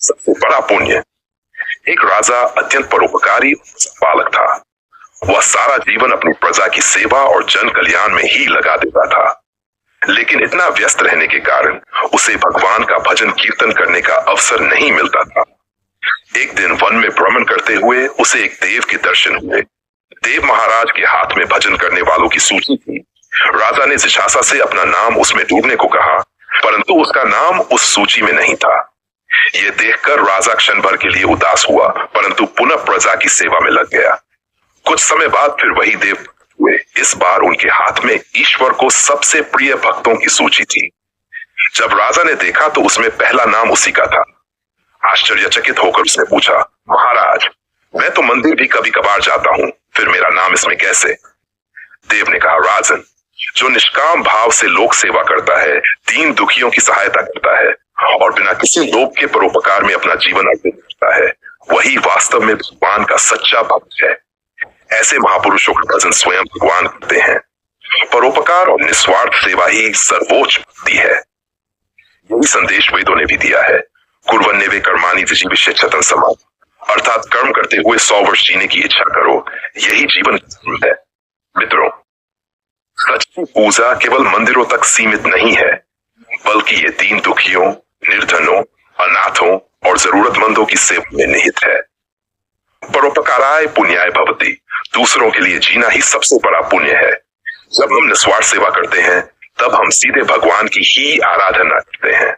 सबसे बड़ा पुण्य। एक राजा अत्यंत परोपकारी बालक था। वह सारा जीवन अपनी प्रजा की सेवा और जन कल्याण में ही लगा देता था, लेकिन इतना व्यस्त रहने के कारण उसे भगवान का भजन कीर्तन करने का अवसर नहीं मिलता था। एक दिन वन में भ्रमण करते हुए उसे एक देव के दर्शन हुए। देव महाराज के हाथ में भजन करने वालों की सूची थी। राजा ने जिज्ञासा से अपना नाम उसमें ढूंढने को कहा, परंतु उसका नाम उस सूची में नहीं था। यह देखकर राजा क्षण भर के लिए उदास हुआ, परंतु पुनः प्रजा की सेवा में लग गया। कुछ समय बाद फिर वही देव हुए। इस बार उनके हाथ में ईश्वर को सबसे प्रिय भक्तों की सूची थी। जब राजा ने देखा तो उसमें पहला नाम उसी का था। आश्चर्यचकित होकर उसने पूछा, महाराज, मैं तो मंदिर भी कभी कभार जाता हूँ, फिर मेरा नाम इसमें कैसे? देव ने कहा, राजन, जो निष्काम भाव से लोक सेवा करता है, दीन दुखियों की सहायता करता है और बिना किसी लोभ के परोपकार में अपना जीवन अर्पित करता है, वही वास्तव में भगवान का सच्चा भक्त है। ऐसे महापुरुषों का भजन स्वयं भगवान करते हैं। परोपकार और निस्वार्थ सेवा ही सर्वोच्च भक्ति है। यही संदेश वेदों ने भी दिया है, कुर्वन्नेवे कर्माणि विजिविषेच्छतं समाः, अर्थात कर्म करते हुए 100 वर्ष जीने की इच्छा करो, यही जीवन है। मित्रों, सच्ची पूजा केवल मंदिरों तक सीमित नहीं है, बल्कि ये दीन दुखियों, निर्धनों, अनाथों और जरूरतमंदों की सेवा में निहित है। परोपकाराय पुण्याय भवति, दूसरों के लिए जीना ही सबसे बड़ा पुण्य है। जब हम निस्वार्थ सेवा करते हैं, तब हम सीधे भगवान की ही आराधना करते हैं।